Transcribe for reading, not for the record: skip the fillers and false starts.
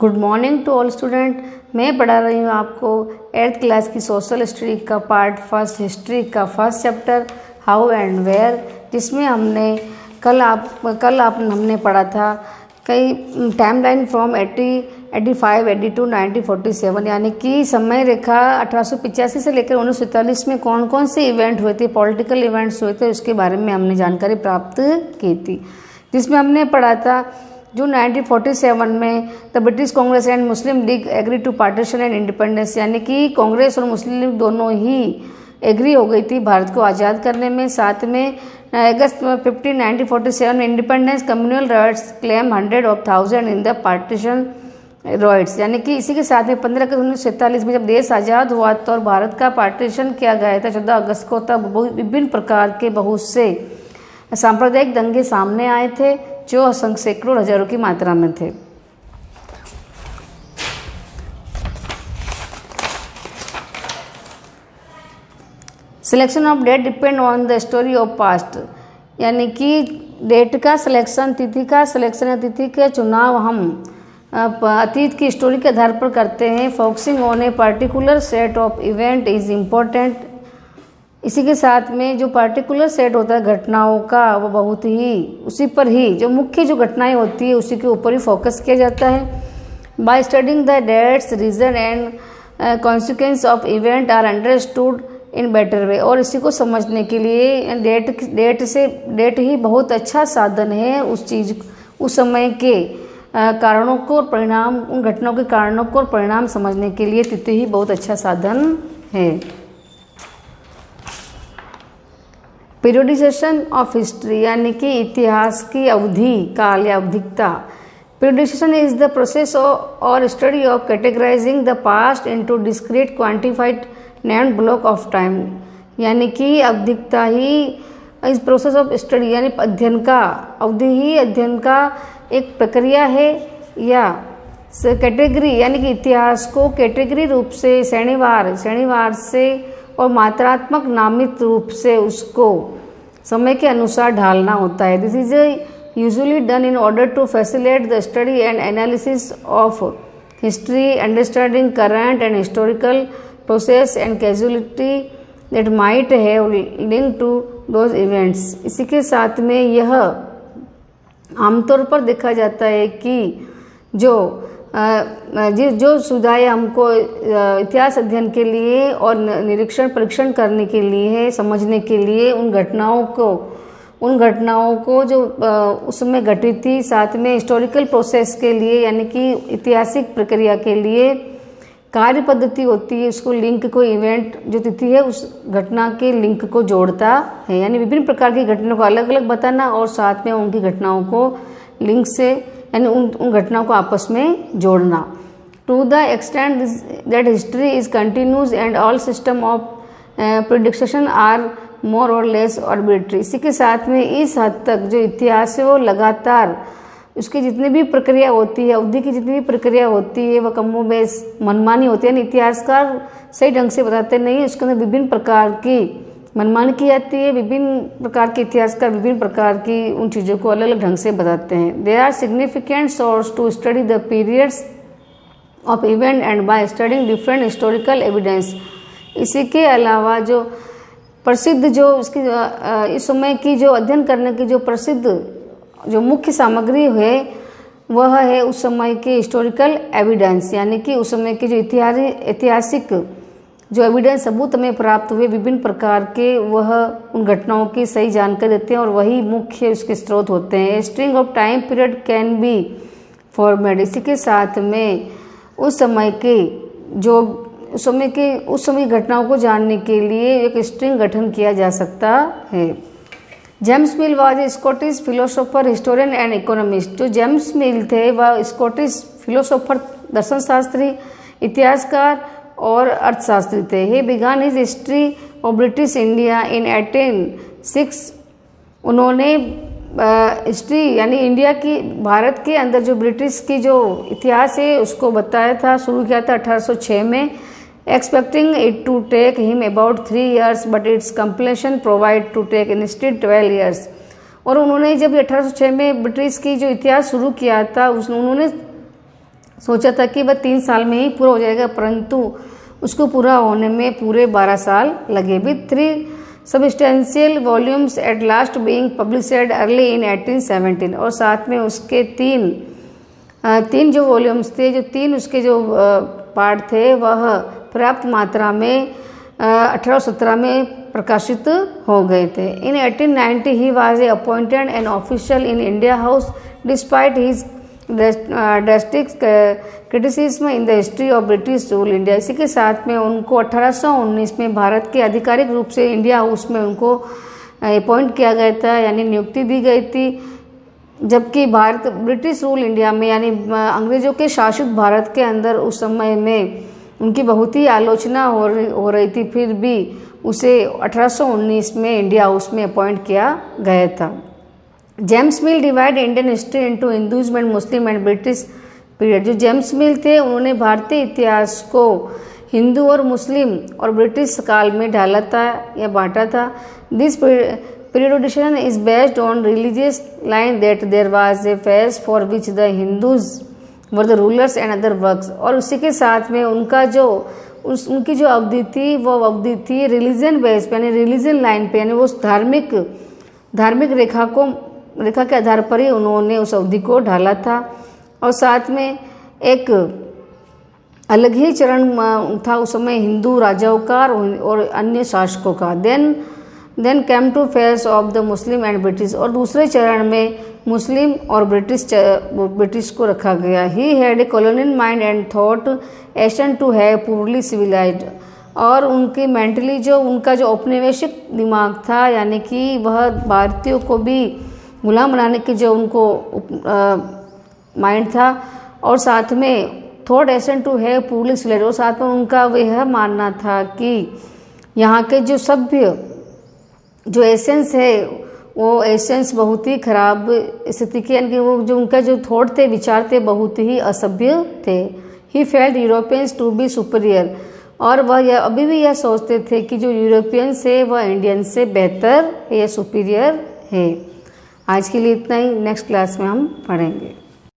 Good morning to all student. मैं पढ़ा रही हूँ आपको 8th क्लास की सोशल स्टडी का पार्ट फर्स्ट हिस्ट्री का first chapter how and where, जिसमें हमने हमने पढ़ा था कई टाइमलाइन फ्रॉम 85, 82, 1947, यानी कि समय रेखा 1885 से लेकर 1947 में कौन कौन से इवेंट हुए थे, पॉलिटिकल इवेंट्स हुए थे, उसके बारे में हमने जानकारी प्राप्त की थी। जिसमें हमने पढ़ा था जून 1947 में the British Congress and Muslim League agree to partition and independence, यानी कि कांग्रेस और मुस्लिम लीग दोनों ही एग्री हो गई थी भारत को आज़ाद करने में। साथ में अगस्त 15, 1947 में independence communal riots claim 100,000 in the partition rights, यानी कि इसी के साथ में 15 अगस्त 1947 में जब देश आज़ाद हुआ तो और भारत का पार्टीशन किया गया था 14 अगस्त को, तब विभिन्न प्रकार के बहुत से सांप्रदायिक दंगे सामने आए थे जो सैकड़ों हजारों की मात्रा में थे। Selection of date depend on the story of past, यानी कि डेट का सिलेक्शन, तिथि का सिलेक्शन या तिथि का चुनाव हम अतीत की स्टोरी के आधार पर करते हैं। Focusing on a particular set of event is important. इसी के साथ में जो पार्टिकुलर सेट होता है घटनाओं का, वो बहुत ही उसी पर ही जो मुख्य जो घटनाएं होती है उसी के ऊपर ही फोकस किया जाता है। By studying the dates reason and consequence of event are understood in better way, और इसी को समझने के लिए डेट ही बहुत अच्छा साधन है उस चीज उस समय के कारणों को और परिणाम, उन घटनाओं के कारणों को और परिणाम समझने के लिए तिथि ही बहुत अच्छा साधन है। पीरियडिसेशन ऑफ हिस्ट्री, यानी कि इतिहास की अवधि, काल या अवधिकता। पीरियडिसेशन इज द प्रोसेस और study of categorising the past into discrete quantified named block of time, यानी कि अवधिकता ही इस प्रोसेस ऑफ स्टडी यानी अध्ययन का, अवधि ही अध्ययन का एक प्रक्रिया है, या कैटेगरी यानी कि इतिहास को कैटेगरी रूप से श्रेणीवार से और मात्रात्मक नामित रूप से उसको समय के अनुसार ढालना होता है। This is usually done in order to facilitate the study and analysis of history, understanding current and historical process and causality that might have link to those events. इसी के साथ में यह आमतौर पर देखा जाता है कि जो सुविधाएं हमको इतिहास अध्ययन के लिए और निरीक्षण परीक्षण करने के लिए है, समझने के लिए उन घटनाओं को जो उस समय घटित थी, साथ में हिस्टोरिकल प्रोसेस के लिए यानी कि ऐतिहासिक प्रक्रिया के लिए कार्य पद्धति होती है, उसको लिंक को इवेंट जो तिथि है उस घटना के लिंक को जोड़ता है, यानी विभिन्न प्रकार की घटनाओं को अलग अलग बताना और साथ में उनकी घटनाओं को लिंक से यानी उन घटनाओं को आपस में जोड़ना। To the extent that history is continuous and all system of prediction are more or less arbitrary. इसी के साथ में इस हद तक जो इतिहास है वो लगातार उसकी जितनी भी प्रक्रिया होती है, अवधि की जितनी भी प्रक्रिया होती है, वह कमोबेश मनमानी होती है, यानी इतिहासकार सही ढंग से बताते नहीं, उसके अंदर विभिन्न प्रकार की मनमानी की जाती है। विभिन्न प्रकार के इतिहासकार विभिन्न प्रकार की उन चीज़ों को अलग अलग ढंग से बताते हैं। There are significant source to study the periods of event and by studying different historical evidence. इसी के अलावा जो प्रसिद्ध जो इसकी इस समय की जो अध्ययन करने की जो प्रसिद्ध जो मुख्य सामग्री है वह है उस समय के हिस्टोरिकल एविडेंस, यानी कि उस समय के जो ऐतिहासिक जो एविडेंस सबूत हमें प्राप्त हुए विभिन्न प्रकार के, वह उन घटनाओं की सही जानकारी देते हैं और वही मुख्य उसके स्रोत होते हैं। String of time period can be formed. इसी के साथ में उस समय घटनाओं को जानने के लिए एक स्ट्रिंग गठन किया जा सकता है। James mill was a Scottish philosopher, historian and economist. जो जेम्स मिल थे वह स्कॉटिश फिलोसोफर, दर्शन शास्त्री, इतिहासकार और अर्थशास्त्री थे। He began his history of British India in 1806। उन्होंने हिस्ट्री यानी इंडिया की, भारत के अंदर जो ब्रिटिश की जो इतिहास है उसको बताया था, शुरू किया था 1806 में। Expecting it to take him about 3 years but its completion provide to take instead 12 years। और उन्होंने जब 1806 में ब्रिटिश की जो इतिहास शुरू किया था उन्होंने सोचा था कि वह 3 साल में ही पूरा हो जाएगा, परंतु उसको पूरा होने में पूरे 12 साल लगे। With 3 substantial volumes at last being published early in 1817, और साथ में उसके तीन जो वॉल्यूम्स थे, जो 3 उसके जो पार्ट थे, वह पर्याप्त मात्रा में 1817 में प्रकाशित हो गए थे। इन 1890 he was appointed an official in India house despite his drastic criticism in the history of British rule India. इसी के साथ में उनको 1819 में भारत के आधिकारिक रूप से इंडिया हाउस में उनको अपॉइंट किया गया था, यानी नियुक्ति दी गई थी। जबकि भारत ब्रिटिश रूल इंडिया में यानी अंग्रेजों के शासित भारत के अंदर उस समय में उनकी बहुत ही आलोचना हो रही थी, फिर भी उसे 1819 में इंडिया हाउस में अपॉइंट किया गया था। James mill divide Indian history into Hinduism and Muslim and British period. जो जेम्स मिल थे उन्होंने भारतीय इतिहास को हिंदू और मुस्लिम और ब्रिटिश काल में ढाला था या बांटा था। This periodization is based on religious line that there was a phase for which the Hindus were the rulers and other works, और उसी के साथ में उनका जो उनकी जो अवधि थी वो अवधि थी रिलीजन बेस पे, यानी रिलीजन लाइन पे, यानी वो धार्मिक रेखा के आधार पर ही उन्होंने उस अवधि को ढाला था। और साथ में एक अलग ही चरण था उस समय हिंदू राजाओं का और अन्य शासकों का। Then came to phase of the Muslim and British, और दूसरे चरण में मुस्लिम और ब्रिटिश को रखा गया। He had a colonial mind and thought Asian to have poorly civilised, और उनकी मेंटली जो उनका जो औपनिवेशिक दिमाग था, यानी कि वह भारतीयों को भी गुलाम बनाने की जो उनको माइंड था, और साथ में thought Asian to have poorly civilised, और साथ में उनका यह मानना था कि यहाँ के जो सभ्य जो एसेंस है वो एसेंस बहुत ही खराब स्थिति के, यानी कि वो जो उनका जो थॉट थे, विचार थे, बहुत ही असभ्य थे। He felt Europeans to be superior, और वह अभी भी यह सोचते थे कि जो यूरोपियंस है वह इंडियन से बेहतर या सुपीरियर है। आज के लिए इतना ही, नेक्स्ट क्लास में हम पढ़ेंगे।